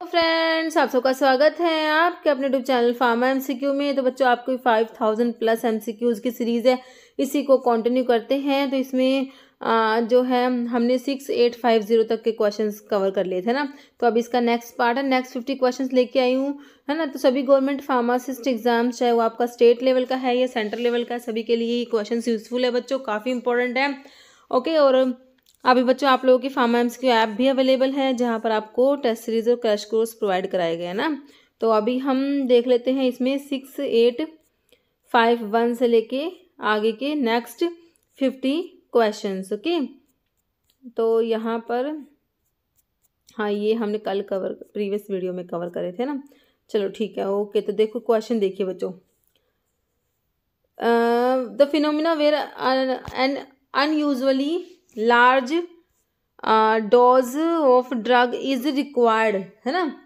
तो फ्रेंड्स, आप सबका स्वागत है आपके अपने यूट्यूब चैनल फार्मा एमसीक्यू में। तो बच्चों, आपको 5000 प्लस एमसीक्यूज की सीरीज़ है, इसी को कंटिन्यू करते हैं। तो इसमें जो है हमने 6850 तक के क्वेश्चंस कवर कर लिए थे ना। तो अब इसका नेक्स्ट पार्ट है, नेक्स्ट 50 क्वेश्चंस लेके आई हूँ, है ना। तो सभी गवर्नमेंट फार्मासिस्ट एग्जाम्स, चाहे वो आपका स्टेट लेवल का है या सेंट्रल लेवल का, सभी के लिए ये क्वेश्चन यूजफुल है बच्चों, काफ़ी इंपॉर्टेंट है। ओके, और अभी बच्चों आप लोगों की फार्मा एमसीक्यू ऐप भी अवेलेबल है, जहाँ पर आपको टेस्ट सीरीज और क्रैश कोर्स प्रोवाइड कराए गए हैं ना। तो अभी हम देख लेते हैं इसमें 6851 से लेके आगे के नेक्स्ट 50 क्वेश्चंस। ओके, तो यहाँ पर हाँ, ये हमने कल कवर प्रीवियस वीडियो में कवर करे थे ना। चलो ठीक है, ओके। तो देखो क्वेश्चन देखिए बच्चों। The phenomena where an unusually large dose of drug is required, है ना।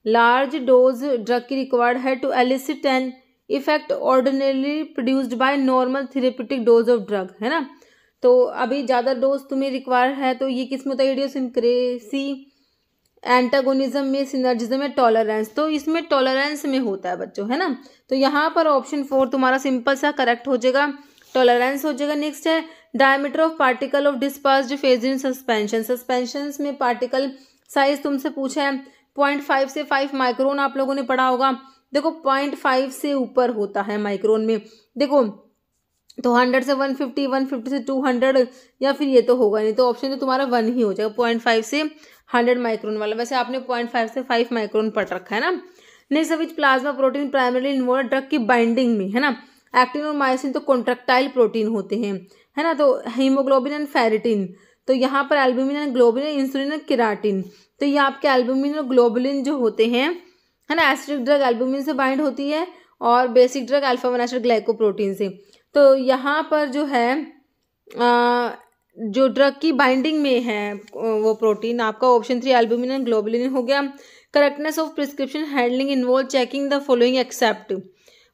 लार्ज डोज ड्रग की रिक्वायर्ड है to elicit an effect ordinarily produced by normal therapeutic dose of drug, है ना। तो अभी ज़्यादा डोज तुम्हें रिक्वायर है, तो ये किस में होता है? इडियोसिंक्रेसी, एंटागोनिज्म में, सिनर्जिज्म में, टॉलरेंस। तो इसमें टॉलरेंस में होता है बच्चों, है ना। तो यहाँ पर ऑप्शन 4 तुम्हारा सिंपल सा करेक्ट हो जाएगा, टॉलरेंस हो जाएगा। नेक्स्ट है diameter of particle of dispersed phase in suspension. Suspension में पार्टिकल साइज तुमसे पूछा है 0.5 से 5 माइक्रोन, आप लोगों ने पढ़ा होगा। देखो 0.5 से ऊपर होता है माइक्रोन में, देखो तो 100 से 150, 150 से 200, या फिर ये तो होगा नहीं, तो ऑप्शन तो तुम्हारा 1 ही हो जाएगा, 0.5 से 100 माइक्रोन वाला। वैसे आपने 0.5 से 5 माइक्रोन पढ़ रखा है ना। Next which plasma protein primarily involve drug की बाइंडिंग में, है ना। एक्टिन और मायोसिन तो कॉन्ट्रैक्टाइल प्रोटीन होते हैं, है ना। तो हीमोग्लोबिन एंड फेरिटिन, तो यहाँ पर albumin and globin, insulin and keratin. तो ये आपके एल्बुमिन और ग्लोबुलिन जो होते हैं, है ना। एसिडिक ड्रग एल्बुमिन से बाइंड होती है और basic drug alpha 1 acid glycoprotein से। तो यहाँ पर जो है जो ड्रग की बाइंडिंग में है वो प्रोटीन आपका ऑप्शन 3 एल्बुमिन एंड ग्लोबुलिन हो गया। Correctness of prescription handling involve checking the following except.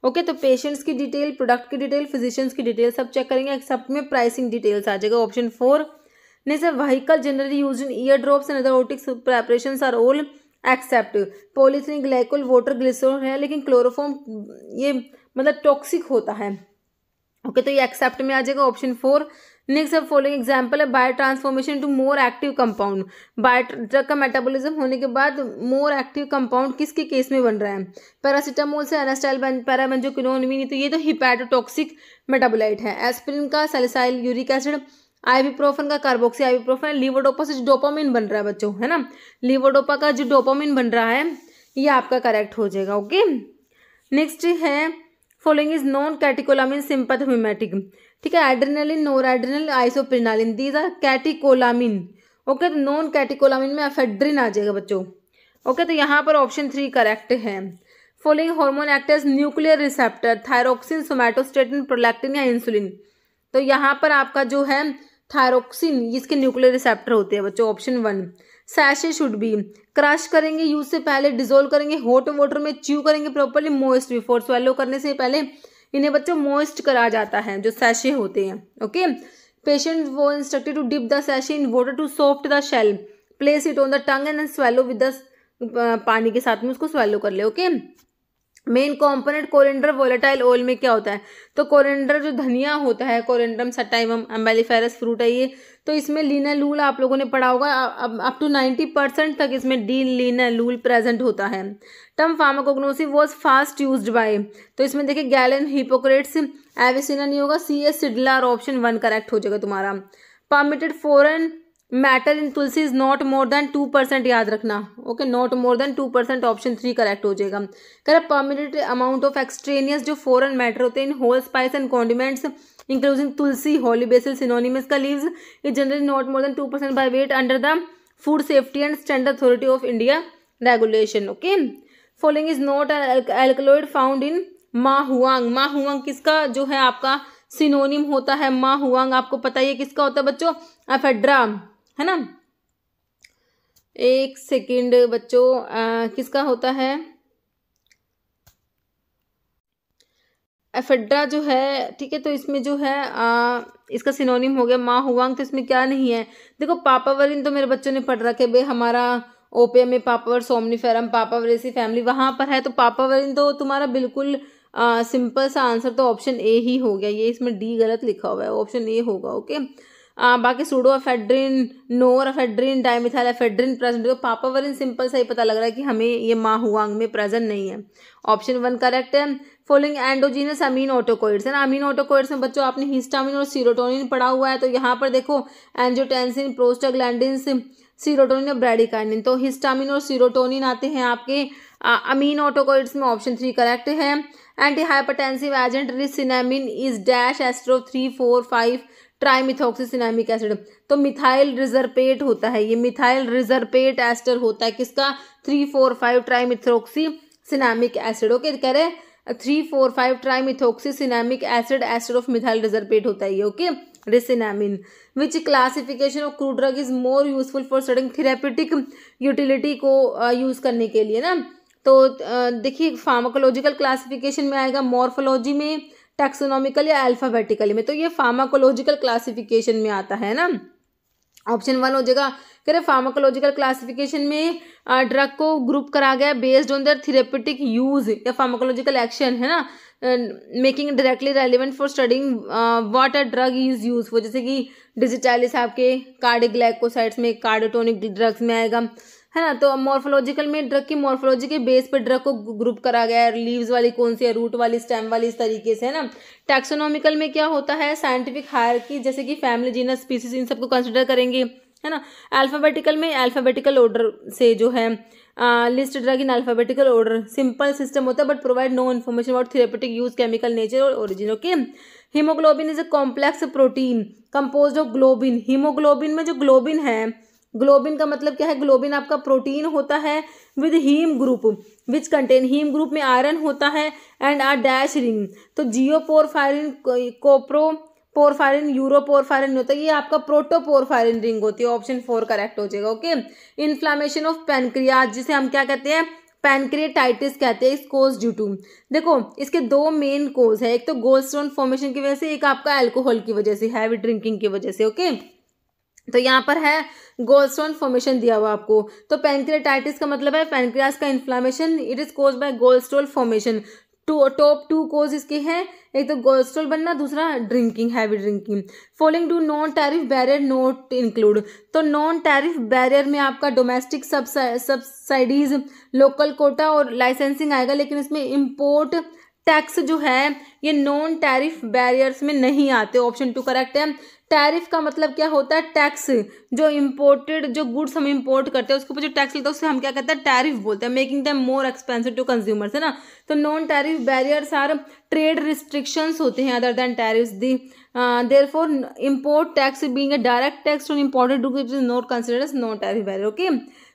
Okay, तो पेशेंट्स की डिटेल, प्रोडक्ट की डिटेल, फिजिशियंस की डिटेल सब चेक करेंगे, एक्सेप्ट में प्राइसिंग डिटेल्स आ जाएगा, ऑप्शन 4। नहीं sir, vehicle generally use in ear drops and other otics preparations are all except. Polyethylene glycol water glycerol है, लेकिन क्लोरोफॉर्म ये मतलब टॉक्सिक होता है। ओके, तो ये एक्सेप्ट में आ जाएगा, ऑप्शन 4। नेक्स्ट फॉलोइंग एग्जांपल है bio transformation to more active compound. Bio drug का मेटाबॉलिज्म होने के बाद मोर एक्टिव कंपाउंड किसके केस में बन रहा है? पैरासीटामोल से एनास्टाइल पैराबेंजोक्विनोन, तो ये तो हिपैटोटॉक्सिक मेटाबोलाइट है। एस्पिरिन का सैलिसाइल यूरिक एसिड, आइबुप्रोफेन का कार्बोक्सी आइबुप्रोफेन, लीवोडोपा से जो डोपामिन बन रहा है बच्चों, है ना। लीवोडोपा का जो डोपामिन बन रहा है ये आपका करेक्ट हो जाएगा। ओके, नेक्स्ट है following is non catecholamine sympathomimetic, ठीक है। Adrenaline, nor adrenal, isoprenaline, these are catecholamine. Okay, तो नॉन कैटिकोलामिन में एफेड्रिन आ जाएगा बच्चों। ओके, तो यहाँ पर ऑप्शन 3 करेक्ट है। Following hormone act as nuclear receptor, thyroxine, somatostatin, prolactin या इंसुलिन। तो यहाँ पर आपका जो है थायरोक्सिन, इसके न्यूक्लियर रिसेप्टर होते हैं बच्चों, option 1। Sachet should be crush करेंगे यूज से पहले, डिजोल्व करेंगे हॉट वाटर में, च्यू करेंगे प्रॉपर्ली, मोइस्ट बिफोर स्वेलो करने से पहले इन्हें बच्चों मोइस्ट करा जाता है, जो सैशे होते हैं। ओके, पेशेंट वो instructed to dip the sachet in water to soft the shell, place it on the tongue and swallow with the पानी के साथ में उसको स्वेलो कर ले। Okay, main component coriander volatile oil में क्या होता है? तो कोरिएंडर जो धनिया होता है, कोरिएंडरम सटाइवम एम्बेलिफेरस फ्रूट है ये, तो इसमें लिनालूल आप लोगों ने पढ़ा होगा, अप टू 90% तक इसमें डी लिनालूल प्रेजेंट होता है। Term pharmacognosy was fast used by, तो इसमें देखिए गैलन, हिपोक्रेट्स, एविसिना नहीं होगा, CS सिडलर, ऑप्शन 1 करेक्ट हो जाएगा तुम्हारा। Permitted foreign matter in tulsi is not more than 2%, याद रखना। Okay, not more than 2%, option 3 correct हो जाएगा। Correct, permitted amount of extraneous जो फॉरेन मैटर होते हैं in whole spice and condiments including tulsi, holy basil, synonymous का leaves is generally not more than 2% by weight under the food safety and standard authority of India regulation. Okay, following is not alkaloid found in mahuang. Mahuang किसका जो है आपका synonym होता है? माहुआंग आपको पता ही है किसका होता है बच्चों? एफेड्रा, है ना। एक सेकेंड बच्चों, किसका होता है? एफेड्रा जो है, ठीक है। तो इसमें जो है इसका सिनोनिम हो गया माहुआंग, तो इसमें क्या नहीं है? देखो पापावरिन तो मेरे बच्चों ने पढ़ रखे भाई, हमारा ओपियम में पापावर सोमनिफेरम पापावरेसी फैमिली वहाँ पर है, तो पापावरिन तो तुम्हारा बिल्कुल सिंपल सा आंसर तो ऑप्शन ए ही हो गया, ये इसमें डी गलत लिखा हुआ है, ऑप्शन ए होगा। ओके, बाकी सूडोएफेड्रिन, नोरएफेड्रिन, डाइमिथाइलएफेड्रिन प्रेजेंट, तो पापावरिन सिंपल सा ही पता लग रहा है कि हमें ये माहुआंग में प्रेजेंट नहीं है। ऑप्शन 1 करेक्ट है। फॉलोइंग एंडोजीनस अमीन ऑटोकोइड्स है ना, अमीन ऑटोकोइड्स में बच्चों आपने हिस्टामिन और सीरोटोनिन पढ़ा हुआ है, तो यहाँ पर देखो एंजियोटेंसिन, प्रोस्टाग्लैंडिन्स, सीरोटोनिन और ब्रैडिकाइनिन, तो हिस्टामिन और सीरोटोनिन आते हैं आपके अमीन ऑटोकोइड्स में। ऑप्शन 3 करेक्ट है। Anti hypertensive agent rescinnamine is dash ester of 3, 4, 5 trimethoxycinnamic acid, तो मिथाइल रिजर्पेट होता है, ये मिथाइल रिजर्पेट एस्टर होता है किसका, 3, 4, 5 ट्राइमिथॉक्सीसिनामिक एसिड। ओके, कह रहे 3, 4, 5 trimethoxycinnamic acid ester of methyl reserpate होता है ये। Okay, rescinnamine. Which classification of crude drug is more useful for studying therapeutic utility को यूज करने के लिए ना, तो देखिए फार्माकोलॉजिकल क्लासिफिकेशन में आएगा, मॉर्फोलॉजी में, टैक्सोनॉमिकल या अल्फाबेटिकली में, तो ये फार्माकोलॉजिकल क्लासिफिकेशन में आता है ना। ऑप्शन 1 हो जाएगा। कह रहे फार्माकोलॉजिकल क्लासिफिकेशन में ड्रग को ग्रुप करा गया based on their therapeutic use या फार्माकोलॉजिकल एक्शन है ना, making directly relevant for studying what a drug is use for, जैसे कि डिजिटालिस आपके कार्डियोग्लाइकोसाइड्स में, कार्डियोटोनिक ड्रग्स में आएगा है ना। तो मॉर्फोलॉजिकल में ड्रग की मॉर्फोलॉजी के बेस पे ड्रग को ग्रुप करा गया है, लीव्स वाली कौन सी है, रूट वाली, स्टेम वाली, इस तरीके से है ना। टैक्सोनॉमिकल में क्या होता है, साइंटिफिक हायरार्की, जैसे कि फैमिली, जीनस, स्पीसीज, इन सबको कंसिडर करेंगे है ना। अल्फाबेटिकल में अल्फाबेटिकल ऑर्डर से जो है list drug in alphabetical order, simple system होता है but provide no information about therapeutic use, chemical nature और origin. Okay, haemoglobin is a complex protein composed of globin, haemoglobin में जो ग्लोबिन है, ग्लोबिन का मतलब क्या है, ग्लोबिन आपका प्रोटीन होता है with heme group which contain, heme group में आयरन होता है एंड आर डैश रिंग, तो जियोपोरफायरिन, कोप्रोपोरफायरिन, यूरोपोरफायरिन होता है, ये आपका प्रोटोपोरफायरिन रिंग होती है। ऑप्शन 4 करेक्ट हो जाएगा। ओके, इन्फ्लामेशन ऑफ पैनक्रियाज, जिसे हम क्या कहते हैं, पैनक्रिएटाइटिस कहते हैं, इस कोज ड्यू टू, देखो इसके 2 मेन कोज है, एक तो गोल्डस्टोन फॉर्मेशन की वजह से, एक आपका अल्कोहल की वजह से, हैवी ड्रिंकिंग की वजह से। ओके, तो यहाँ पर है गोल्डस्टोन फॉर्मेशन दिया हुआ आपको, तो पैनक्रियाटाइटिस का मतलब है पैनक्रियास का inflammation, it is cause by gallstone formation. Top 2 cause इसके हैं, एक तो गोल्डस्टोन बनना, दूसरा drinking, heavy drinking. Following to non tariff barrier not include, तो नॉन टैरिफ बैरियर में आपका डोमेस्टिक सब्सिडीज, लोकल कोटा और लाइसेंसिंग आएगा, लेकिन इसमें इम्पोर्ट टैक्स जो है ये नॉन टैरिफ बैरियर्स में नहीं आते। ऑप्शन 2 करेक्ट है। टैरिफ का मतलब क्या होता है, टैक्स, जो इम्पोर्टेड जो गुड्स हम इम्पोर्ट करते हैं उसके ऊपर जो टैक्स लगता है उसे हम क्या कहते हैं, टैरिफ बोलते हैं, making them more expensive to consumers है ना। तो non tariff barriers are trade restrictions होते हैं other than tariffs, the therefore import tax being a direct tax on imported goods is not considered as non tariff barrier. Okay,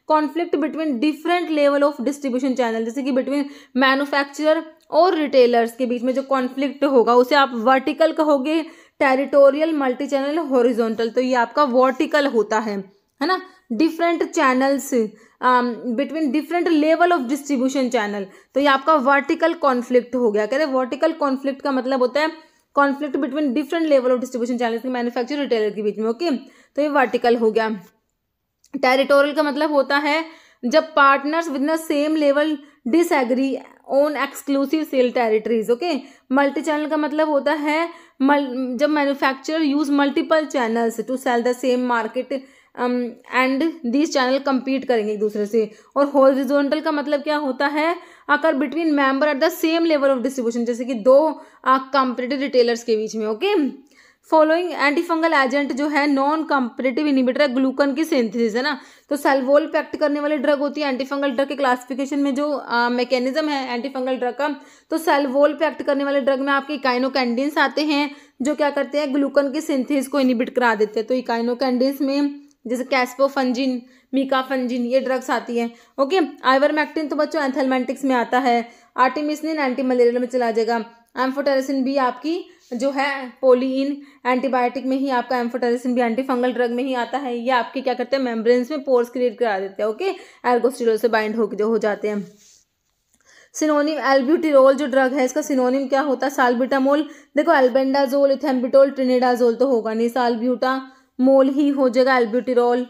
conflict between different level of distribution channel, जैसे कि between manufacturer और retailers के बीच में जो conflict होगा उसे आप vertical कहोगे, टेरिटोरियल, मल्टी चैनल, हॉरिजॉन्टल, तो ये आपका वर्टिकल होता है ना। Different channels between different level of distribution channel, तो ये आपका वर्टिकल कॉन्फ्लिक्ट हो गया। कह रहे वर्टिकल कॉन्फ्लिक्ट का मतलब होता है conflict between different level of distribution channel, manufacturer retailer के बीच में। ओके, तो ये वर्टिकल हो गया। टेरिटोरियल का मतलब होता है जब partners with the same level disagree on exclusive sale territories. Okay, multi channel का मतलब होता है जब manufacturer use multiple channels to sell the same market and these channel compete करेंगे एक दूसरे से। और हॉरिजॉन्टल का मतलब क्या होता है, अगर between member at the same level of distribution, जैसे कि 2 कॉम्पिटिटिव रिटेलर्स के बीच में। ओके, फॉलोइंग एंटीफंगल एजेंट जो है नॉन कॉम्पिटिटिव इनिबिटर है ग्लूकन की सिंथेसिस है ना, तो सल्वोल पे एक्ट करने वाली ड्रग होती है। एंटीफंगल ड्रग के क्लासिफिकेशन में जो मैकेनिज्म है एंटीफंगल ड्रग का, तो सल्वोल पे एक्ट करने वाले ड्रग में आपके इकाइनोकैंडिन्स आते हैं जो क्या करते हैं, ग्लूकन की सिंथेसिस को इनिबिट करा देते हैं। तो इकाइनोकैंडिन्स में जैसे कैस्पोफंजिन, मीकाफंजिन, ये ड्रग्स आती हैं। ओके, आइवरमेक्टिन तो बच्चों एंथेलमेंटिक्स में आता है। आर्टिमिसिनिन एंटी मलेरियल में चला जाएगा। एम्फोटेरिसिन भी आपकी जो है पॉलीइन एंटीबायोटिक में ही आपका एम्फोटेरिसिन भी एंटीफंगल ड्रग में ही आता है। ये आपके क्या करते हैं, मेम्ब्रेन्स में पोर्स क्रिएट करा देते हैं। ओके, एर्गोस्टिरोल से बाइंड हो जाते हैं। सिनोनिम एल्ब्यूटिरोल जो ड्रग है इसका सिनोनिम क्या होता है, साल्ब्यूटामोल। देखो एल्बेंडाजोल, इथेम्बिटोल, ट्रिनिडाजोल तो होगा नहीं, साल्ब्यूटामोल ही हो जाएगा एल्ब्यूटिरोल।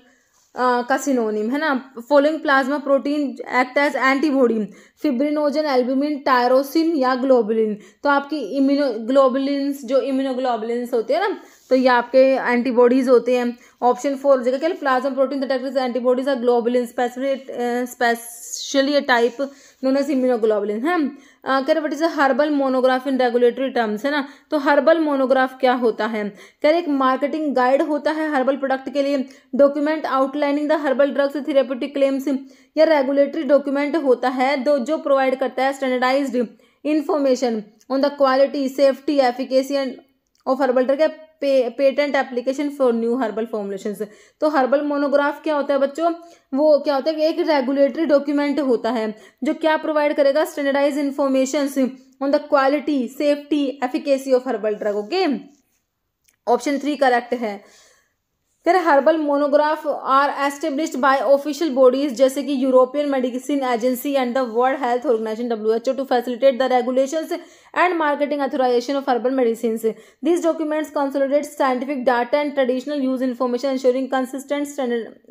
का सिनोनिम है ना। Following plasma protein act as antibody, fibrinogen, albumin, tyrosine या ग्लोबुलिन। तो आपकी इम्यूनोग्लोबुलिन्स, जो इम्यूनोग्लोबुलिन्स होते हैं ना, तो ये आपके एंटीबॉडीज होते हैं। ऑप्शन 4 जगह क्या, plasma protein that act as antibodies are globulin, specially a type known as immunoglobulin है। कह रहे what is a herbal monograph in regulatory terms, है ना। तो हर्बल मोनोग्राफ क्या होता है, कह रहे एक मार्केटिंग गाइड होता है हर्बल प्रोडक्ट के लिए, document outlining the herbal drugs therapeutic claims, या रेगुलेटरी डॉक्यूमेंट होता है जो प्रोवाइड करता है standardized information on the quality, safety, efficacy and of herbal drug, patent application for new herbal formulations. तो हर्बल मोनोग्राफ क्या होता है बच्चों, वो क्या होता है कि एक रेगुलेटरी डॉक्यूमेंट होता है जो क्या प्रोवाइड करेगा, standardize informations on the quality, safety, efficacy of herbal drug. Okay, option 3 correct है। फिर herbal monograph are established by official bodies जैसे कि European medicine agency and the world health organization WHO to facilitate the regulations and marketing authorization of herbal medicines. These documents consolidate scientific data and traditional use information, ensuring consistent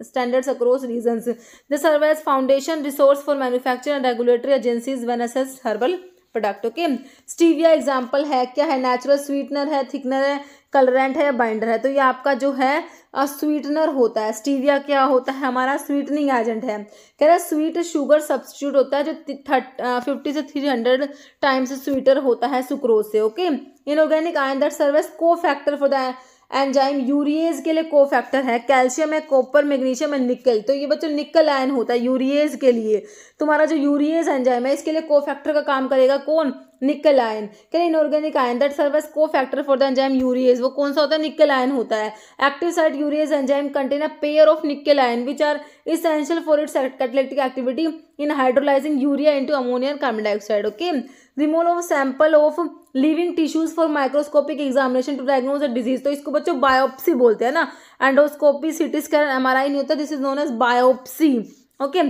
standards across regions. They serve as foundation resource for manufacturer and regulatory agencies when assess herbal product. Okay, stevia example है, क्या है, natural sweetener है, thickener है, colourant है या binder है। तो ये आपका जो है स्वीटनर होता है। स्टीविया क्या होता है, हमारा स्वीटनिंग एजेंट है। कह रहा है स्वीट शुगर सब्स्टिट्यूट होता है जो 50 से 300 टाइम्स स्वीटर होता है सुक्रोज से। Okay, inorganic ion that serve as cofactor for the enzyme, urease के लिए को फैक्टर है, कैल्शियम है, कॉपर, मैग्नीशियम है, निकल। तो ये बच्चों निकल आयन होता है यूरिएज के लिए। तुम्हारा जो यूरिएज एंजाइम है इसके लिए को फैक्टर का काम करेगा कौन, निकल आयन। क्या inorganic ion that serve as cofactor for the enzyme urease, वो कौन सा होता है, निकल आयन होता है। Active site urease enzyme contain a pair of nickel ion which are essential for its catalytic activity in hydrolyzing urea into ammonia and carbon dioxide. Okay, removal of sample of living tissues for microscopic examination to diagnose a disease. तो इसको बच्चों biopsy बोलते हैं ना, endoscopy, CT scan, MRI नहीं होता, this is known as biopsy. Okay,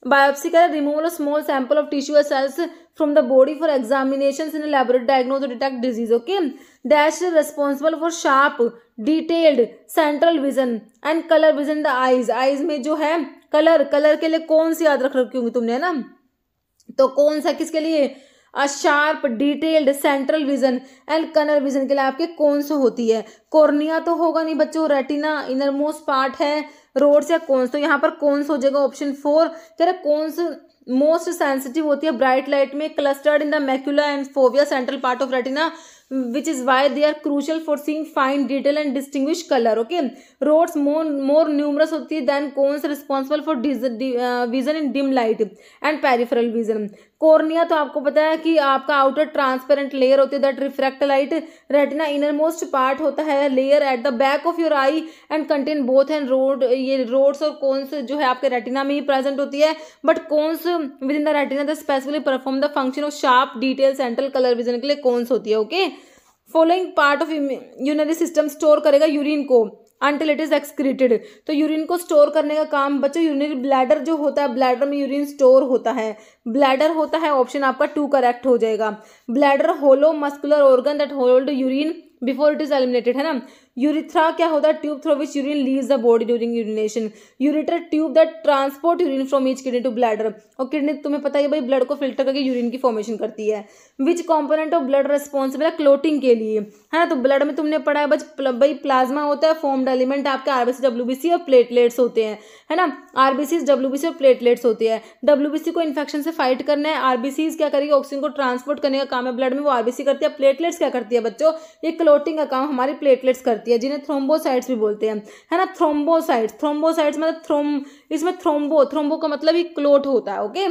biopsy का removal of small sample of tissue cells from the body for examinations in laboratory diagnose और detect disease. Okay, dash responsible for sharp detailed central vision and colour vision the eyes. Eyes में जो है colour के लिए कौन सी याद रख रखी होंगी तुमने, है ना। तो कौन सा किसके लिए, sharp detailed central vision and colour vision के लिए आपके कौन सा होती है। कॉर्निया तो होगा नहीं बच्चों, रेटिना इनर मोस्ट पार्ट है, रोड्स या कौन। तो यहाँ पर कौन सा हो जाएगा, ऑप्शन 4। कह रहे कौन सा मोस्ट सेंसिटिव होती है ब्राइट लाइट में, clustered in the macula and fovea central part of retina which is why they are crucial for seeing fine detail and distinguish color. Okay, rods more numerous होती है than cones, responsible for vision in dim light and peripheral vision. Cornea तो आपको पता है कि आपका outer transparent layer होती है that refract light. Retina inner most part होता है layer at the back of your eye and contain both and rod. ये रोड्स और कोन्स जो है आपके रेटिना में ही प्रेजेंट होती है, but cones within the retina the specifically perform the function of sharp detail central colour vision के लिए कोन्स होती है। Okay, following part of urinary system store करेगा यूरिन को until it is excreted। तो urine को store करने का काम बच्चों, यूरिनरी ब्लैडर जो होता है, ब्लैडर में यूरिन स्टोर होता है, ब्लैडर होता है, ऑप्शन आपका 2 करेक्ट हो जाएगा। Bladder hollow muscular organ that hold urine before it is eliminated, है ना। यूरिथ्रा क्या होता है, tube through which urine leaves the body during urination. Ureter tube that transport urine from each kidney to bladder. और kidney तुम्हें पता है भाई ब्लड को फिल्टर करके यूरिन की फॉर्मेशन करती है। विच कॉम्पोनेंट ऑफ ब्लड रिस्पॉन्सिबल है क्लोटिंग के लिए, है ना। तो ब्लड में तुमने पढ़ा है भाई प्लाज्मा होता है, फॉर्म्ड एलिमेंट आपके आरबीसी डब्ल्यूबीसी और प्लेटलेट्स होते हैं, है ना। आरबीसी डब्ल्यूबीसी और प्लेटलेट्स होते हैं। डब्ल्यूबीसी को इन्फेक्शन से फाइट करना है, आरबीसी क्या करेगी, ऑक्सीजन को ट्रांसपोर्ट करने का काम है ब्लड में, वो आरबीसी करती है। प्लेटलेट्स क्या करती है बच्चों, ये क्लोटिंग का काम हमारी प्लेटलेट्स करती है, जिन्हें थ्रोम्बोसाइट्स भी बोलते हैं, है ना। थ्रोम्बोसाइट्स मतलब इसमें थ्रोम्बो का मतलब ही क्लोट होता है। ओके,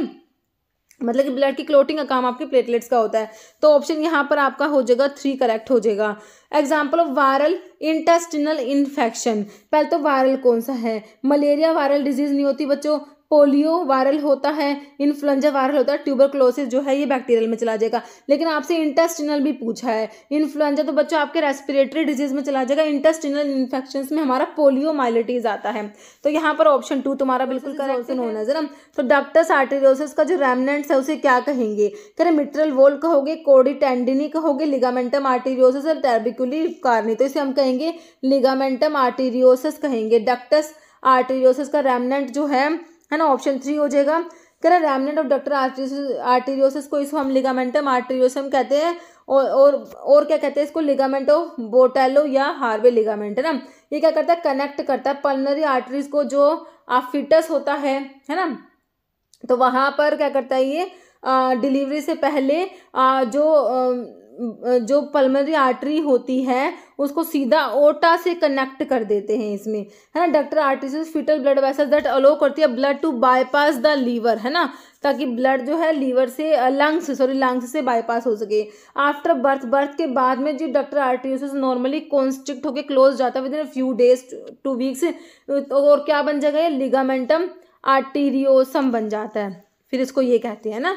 मतलब कि ब्लड की क्लोटिंग का काम आपके प्लेटलेट्स का होता है। तो ऑप्शन यहाँ पर आपका हो जाएगा 3 करेक्ट हो जाएगा। Example of viral intestinal infection, पहले तो वायरल कौन सा है, मलेरिया वायरल डिजीज नहीं होती बच्चों, पोलियो वायरल होता है, इन्फ्लुएंजा वायरल होता है, ट्यूबरक्लोसिस जो है ये बैक्टीरियल में चला जाएगा। लेकिन आपसे इंटेस्टिनल भी पूछा है, इन्फ्लुएंजा तो बच्चों आपके रेस्पिरेटरी डिजीज में चला जाएगा, इंटेस्टिनल इन्फेक्शंस में हमारा पोलियो माइलेटीज आता है। तो यहाँ पर ऑप्शन 2 तुम्हारा बिल्कुल करेक्ट होना है ना। तो डक्टस आर्टेरियोसिस का जो रेमनेंट्स है उसे क्या कहेंगे, करें मिट्रल वॉल कहोगे, कोडी टेंडिनी कहोगे, लिगामेंटम आर्टेरियोसिस और टर्बिकुली कार्नी। तो इसे हम कहेंगे लिगामेंटम आर्टेरियोसिस कहेंगे। डक्टस आर्टेरियोसिस का रेमनेंट जो है ना, ऑप्शन 3 हो जाएगा। कह रहा रेमनेंट ऑफ डक्टर आर्टेरियोसिस को इसको हम लिगामेंटम आर्टेरियोसम कहते हैं, और क्या कहते हैं इसको, लिगामेंट ऑफ बोटेलो या हार्वे लिगामेंट, है ना। ये क्या करता है, कनेक्ट करता है पल्मोनरी आर्टरीज को, जो फिटस होता है ना, तो वहां पर क्या करता है ये, डिलीवरी से पहले जो पल्मोनरी आर्टरी होती है उसको सीधा ओटा से कनेक्ट कर देते हैं इसमें, है ना। Ductus arteries fetal blood vessels that allow करती है blood to bypass the liver, है ना, ताकि ब्लड जो है लीवर से लंग्स से बाईपास हो सके। आफ्टर बर्थ के बाद में जो डक्टर आर्टरीज नॉर्मली कॉन्स्ट्रिक्ट होकर क्लोज जाता है with in few days two weeks, और क्या बन जाएगा ये, लिगामेंटम आर्टेरियोसम बन जाता है, फिर इसको ये कहते हैं ना।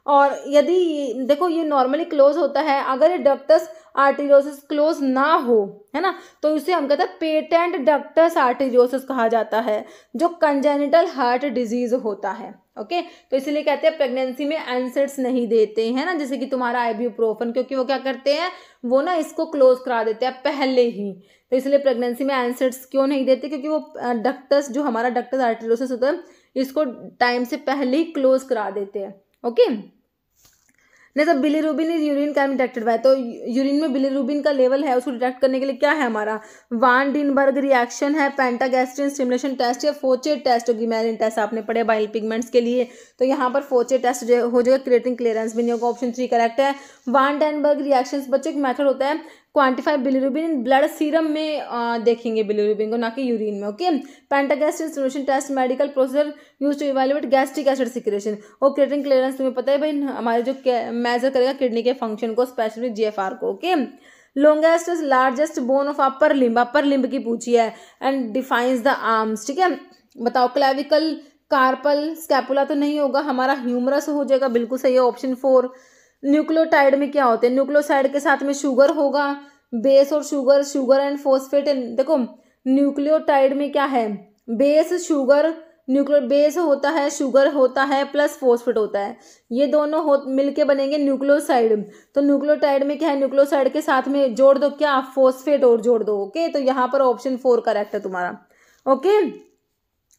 और यदि देखो ये नॉर्मली क्लोज होता है, अगर ये डक्टस आर्टेरियोसिस क्लोज ना हो, है ना, तो इसे हम कहते हैं पेटेंट डक्टस आर्टेरियोसिस कहा जाता है, जो कंजेनिटल हार्ट डिजीज होता है। ओके, तो इसलिए कहते हैं प्रेगनेंसी में एनसेड्स नहीं देते हैं ना, जैसे कि तुम्हारा आइब्यूप्रोफन, क्योंकि वो क्या करते हैं, वो ना इसको क्लोज करा देते हैं पहले ही। तो इसलिए प्रेगनेंसी में एनसेड्स क्यों नहीं देते, क्योंकि वो डक्टस जो हमारा डक्टस आर्टेरियोसिस होता है इसको टाइम से पहले ही क्लोज करा देते हैं। ओके, नहीं तो bilirubin is urine can be detected by, तो यूरिन में बिलीरुबिन का लेवल है उसको डिटेक्ट करने के लिए क्या है हमारा, वान डिनबर्ग रिएक्शन है, पेंटागैस्ट्रिन स्टिमुलेशन टेस्ट या फोचे टेस्ट होगी, मैलिन टेस्ट आपने पढ़े बाइल पिगमेंट्स के लिए, तो यहाँ पर फोचे टेस्ट हो जाएगा, क्रिएटिन क्लियरेंस भी नहीं होगा, ऑप्शन 3 करेक्ट है। वान डेनबर्ग रिएक्शन बच्चों एक मेथड होता है quantify bilirubin in blood, serum में देखेंगे बिलीरुबिन को, ना कि यूरिन में। Okay, pentagastrin stimulation test medical procedure use to evaluate gastric acid secretion, और क्रिएटिन क्लियरेंस तुम्हें पता है भाई हमारे जो मेजर करेगा किडनी के फंक्शन को, स्पेशली जीएफआर को। Okay, longest largest bone of upper limb की पूछी है, एंड डिफाइंस द आर्म्स, ठीक है, बताओ। क्लेविकल, कार्पल, स्कैपुला तो नहीं होगा, हमारा ह्यूमरस हो जाएगा, बिल्कुल सही है, ऑप्शन 4। न्यूक्लियोटाइड में क्या होते हैं, न्यूक्लियोसाइड के साथ में शुगर होगा, बेस और शुगर एंड फॉस्फेट। देखो न्यूक्लियोटाइड में क्या है, बेस शुगर, बेस होता है, शुगर होता है, प्लस फॉस्फेट होता है, ये दोनों मिलके बनेंगे न्यूक्लियोसाइड। तो न्यूक्लियोटाइड में क्या है, न्यूक्लियोसाइड के साथ में जोड़ दो क्या, फॉस्फेट और जोड़ दो। ओके, तो यहाँ पर ऑप्शन 4 करेक्ट है तुम्हारा। ओके,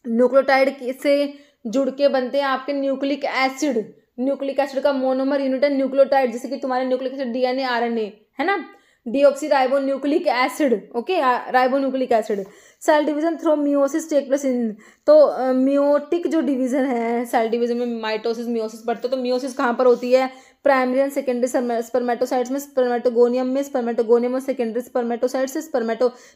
न्यूक्लियोटाइड से जुड़ के बनते हैं आपके न्यूक्लिक एसिड, न्यूक्लिक एसिड का मोनोमर यूनिट है न्यूक्लियोटाइड, जैसे कि तुम्हारे न्यूक्लिक एसिड डीएनए आरएनए, है ना, deoxyribonucleic acid. Okay, ribonucleic acid. Cell division through meiosis take place in, तो मियोटिक जो डिवीजन है, सेल डिवीजन में माइटोसिस मियोसिस बढ़ते, तो मियोसिस कहाँ पर होती है, प्राइमरी एंड सेकेंडरी स्पर्मेटोसाइट्स में, स्पर्मेटोगोनियम और सेकेंडरी स्पर्मेटोसाइट्स से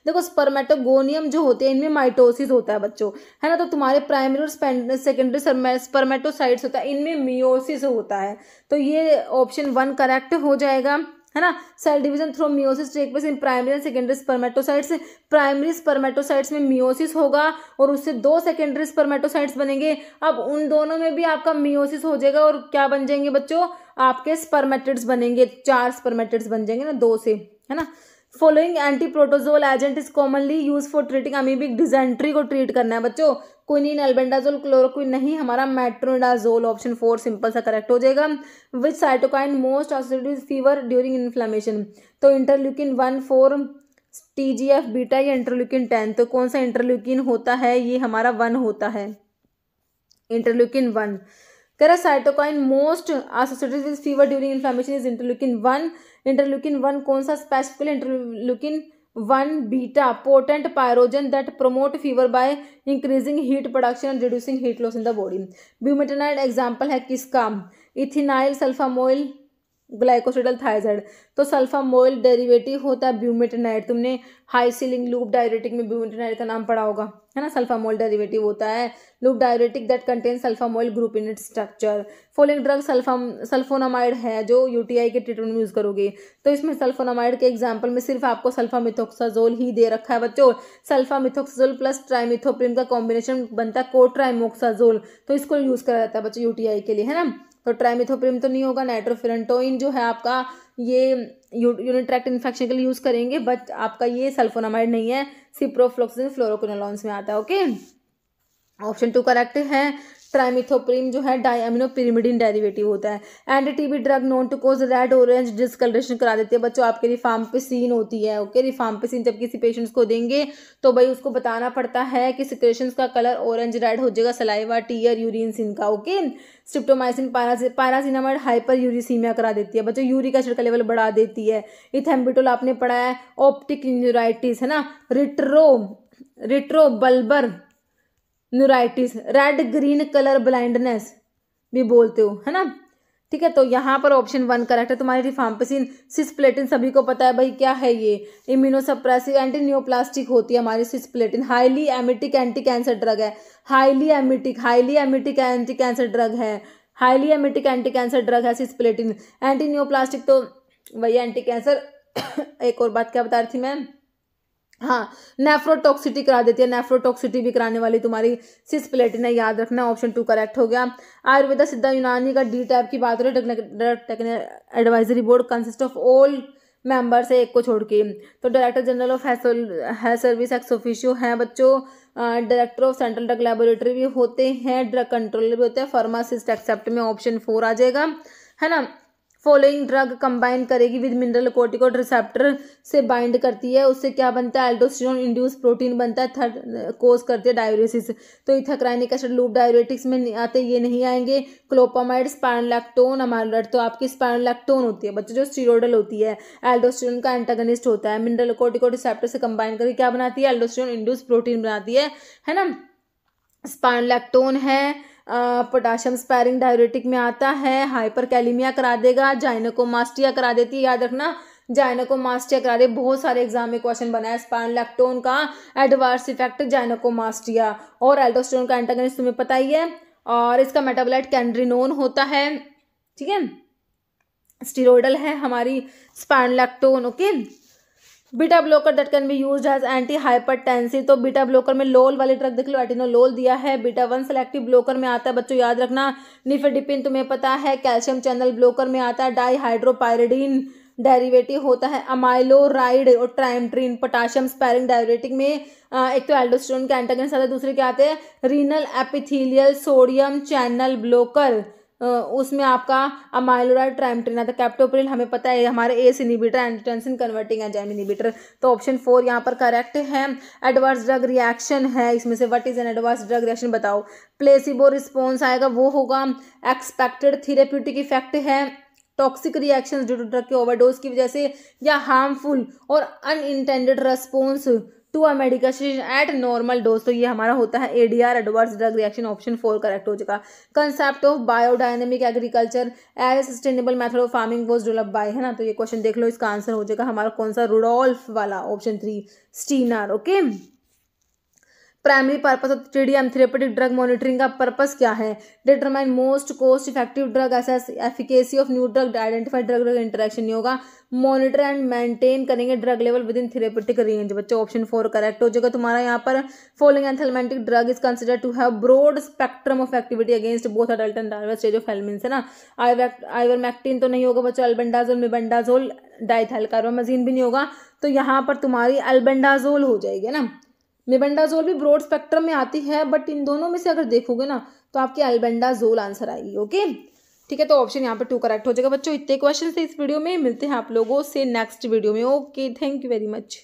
देखो स्पर्मेटोगोनियम जो होते हैं इनमें माइटोसिस होता है बच्चों, है ना, तो तुम्हारे प्राइमरी और सेकेंडरी स्पर्मेटोसाइट्स होता है, इनमें मियोसिस होता है, तो ये ऑप्शन 1 करेक्ट हो जाएगा, है ना। Cell division through meiosis take place in primary and secondary spermatocytes, primary spermatocytes में मियोसिस होगा और उससे 2 सेकेंडरी स्पर्मेटोसाइट्स बनेंगे, अब उन दोनों में भी आपका मियोसिस हो जाएगा और क्या बन जाएंगे बच्चों, आपके स्पर्मेटिड्स बनेंगे, 4 स्पर्मेटिड्स बन जाएंगे ना 2 से, है ना। Following anti protozoal agent is commonly use for treating amoebic dysentery को ट्रीट करना है बच्चों, क्विनिन, एल्बेंडाजोल, क्लोरोक्विन नहीं, हमारा मेट्रोनिडाजोल, ऑप्शन 4 सिंपल सा करेक्ट हो जाएगा। Which cytokine most associated with fever during inflammation, तो इंटरल्यूकिन 1, 4, TGF बीटा या इंटरल्यूकिन 10, तो कौन सा इंटरल्यूकिन होता है, ये हमारा 1 होता है, इंटरल्यूकिन 1। कह रहा cytokine most associated with fever during inflammation is interleukin 1, interleukin 1 कौन सा specifically, interleukin 1 beta, potent pyrogen that promote fever by increasing heat production and reducing heat loss in the body. Bumetanide example है किसका, ethinyl sulfamoyl glycosidal thiazide, तो sulfamoyl derivative होता है ब्यूमेटानाइड, तुमने high ceiling loop diuretic में ब्यूमेटानाइड का नाम पढ़ा होगा, है ना, सल्फामोइल डेरिवेटिव होता है loop diuretic that contain sulfamoyl group in its structure. Following drug sulfonamide है जो यूटीआई के ट्रीटमेंट में यूज करोगे, तो इसमें सल्फोनामाइड के एग्जाम्पल में सिर्फ आपको सल्फामिथोक्साजोल ही दे रखा है बच्चों, सल्फामिथोक्साजोल प्लस ट्राइमिथोप्रिम का कॉम्बिनेशन बनता है कोट्राइमोक्साजोल, तो इसको यूज करा जाता है बच्चों यूटीआई के लिए, है ना। तो ट्राइमिथोप्रिम तो नहीं होगा, नाइट्रोफिरेंटोइन जो है आपका ये यूरिन ट्रैक्ट इन्फेक्शन के लिए यूज करेंगे, बट आपका ये सल्फोनामाइड नहीं है, सिप्रोफ्लोक्सिन फ्लोरोक्विनोलॉन्स में आता है। ओके, ऑप्शन 2 करेक्ट है। ट्राइमिथोप्रिम जो है डायमिनो पिरिमिडिन डेरिवेटिव होता है। Anti TB drug known to cause red orange discoloration करा देती है बच्चों, आपके रिफाम्पिसिन होती है। ओके, रिफाम्पिसिन जब किसी पेशेंट्स को देंगे तो भाई उसको बताना पड़ता है कि सिक्रेशंस का कलर ऑरेंज रेड हो जाएगा, सलाइवा, टीयर, यूरिन सिन का। ओके, स्ट्रिप्टोमाइसिन पैरासिनामाइड हाइपर यूरिसीमिया करा देती है बच्चों, यूरिक एसिड का लेवल बढ़ा देती है। इथेम्बिटोल आपने पढ़ा है, ऑप्टिक न्यूराइटिस है ना, retrobulbar neuritis, red green colour blindness भी बोलते हो, है ना। ठीक है, तो यहाँ पर ऑप्शन 1 करेक्ट है तुम्हारी। रिफाम्पिसिन, सिस्प्लेटिन सभी को पता है भाई क्या है ये, इम्यूनोसप्रेसिव एंटी न्यूप्लास्टिक होती है हमारी cisplatin. Highly emetic anti cancer drug है, highly emetic anti cancer drug है, highly emetic anti cancer drug है सिस्प्लेटिन। एंटी न्यूप्लास्टिक तो वही एंटी कैंसर। एक और बात क्या बता रही थी मैं, हाँ, नेफ्रोटॉक्सिटी करा देती है, नेफ्रोटॉक्सिटी भी कराने वाली तुम्हारी सिस्प्लेटिन है, याद रखना। ऑप्शन 2 करेक्ट हो गया। आयुर्वेदा सिद्धा यूनानी का डी टैब की बात हो रही है, advisory board consist of all members है, एक को छोड़ के। तो director general of health service ex officio है बच्चों, director of central drug laboratory भी होते हैं, ड्रग कंट्रोलर भी होते हैं, फार्मासिस्ट एक्सेप्ट में ऑप्शन 4 आ जाएगा, है ना। फॉलोइंग ड्रग कंबाइन करेगी विद मिनरल कोर्टिकोड रिसेप्टर से बाइंड करती है, उससे क्या बनता है, एल्डोस्टेरोन इंड्यूस प्रोटीन बनता है, थर्ड कोज करती है डायूरेसिस। तो इथाक्राइनिक एसिड लूप डायूरेटिक्स में आते, ये नहीं आएंगे। क्लोपामाइड, स्पाइरोलैक्टोन, अमाइलोइड, तो आपकी स्पाइरोलैक्टोन होती है बच्चों जो स्टीरोडल होती है, एल्डोस्टेरोन का एंटागनिस्ट होता है, मिनरल कोर्टिकोड रिसेप्टर से कंबाइन करके क्या बनाती है, एल्डोस्टेरोन इंड्यूस प्रोटीन बनाती है ना। स्पाइरोलैक्टोन है, पोटाशियम स्पैरिंग डायूरेटिक में आता है, हाइपरकैलेमिया करा देगा, जाइनेकोमास्टिया करा देती है, याद रखना जाइनेकोमास्टिया करा दे, बहुत सारे एग्जाम में क्वेश्चन बना है। स्पाइरोलैक्टोन का एडवर्स इफेक्ट जाइनेकोमास्टिया, और एल्डोस्टेरोन का एंटागनिस्ट तुम्हें पता ही है, और इसका मेटाबोलाइट कैंड्रिनोन होता है, ठीक है, स्टीरोइडल है हमारी spironolactone. Okay, beta blocker that can be used as anti hypertensive, तो बीटा ब्लॉकर में लोल वाली ड्रग देख लो, एटिनोलोल दिया है। बीटा 1 सेलेक्टिव ब्लॉकर में आता है बच्चों, याद रखना निफेडिपिन तुम्हें पता है, कैल्शियम चैनल ब्लॉकर में आता है, डाईहाइड्रोपायरिडीन डेरिवेटिव होता है, अमाइलोराइड और ट्राइमट्रिन। पोटाशियम स्पैरिंग डायूरेटिक में एक तो एल्डोस्टेरोन के एंटागनिस्ट आता है, दूसरे क्या आते हैं, renal epithelial sodium channel blocker, उसमें आपका अमाइलोराइड ट्राइमट्रिन आता है। कैप्टोप्रिल हमें पता है हमारे S inhibitor, angiotensin converting enzyme inhibitor, तो ऑप्शन 4 यहाँ पर करेक्ट है। एडवर्स ड्रग रिएक्शन है इसमें से, what is an adverse drug reaction बताओ। प्लेसिबो रिस्पॉन्स आएगा, वो होगा एक्सपेक्टेड थेरेप्यूटिक इफेक्ट है, toxic reactions due to drug के ओवरडोज की वजह से, या हार्मफुल और unintended response to a medication at normal dose, तो ये हमारा होता है ADR, adverse drug reaction. Option 4 correct हो जाएगा। Concept of biodynamic agriculture as sustainable method of farming was developed by, है ना, तो ये क्वेश्चन देख लो, इसका आंसर हो जाएगा हमारा कौन सा, रुडोल्फ वाला, option 3 Steiner. Okay, primary purpose of TDM therapeutic drug monitoring का पर्पस क्या है, determine most cost effective drug assess efficacy of new drug, identify drug drug interaction नहीं होगा, मॉनिटर एंड मेंटेन करेंगे drug level within therapeutic range. बच्चों option 4 correct हो जाएगा तुम्हारा यहाँ पर। Following anthelmintic drug is considered to have broad spectrum of activity against both adult and diverse stage of helminths, है ना। आइवरमेक्टिन तो नहीं होगा बच्चों, अल्बेंडाजोल, मेबेंडाजोल, डाइथाइलकार्बामाजिन भी नहीं होगा, तो यहाँ पर तुम्हारी अल्बेंडाजोल हो जाएगी ना। मेबेंडाजोल भी ब्रॉड स्पेक्ट्रम में आती है, बट इन दोनों में से अगर देखोगे ना तो आपकी अल्बेंडाजोल आंसर आएगी। ओके, ठीक है, तो ऑप्शन यहाँ पर 2 करेक्ट हो जाएगा बच्चों। इतने क्वेश्चन थे इस वीडियो में, मिलते हैं आप लोगों से नेक्स्ट वीडियो में। Okay, thank you very much.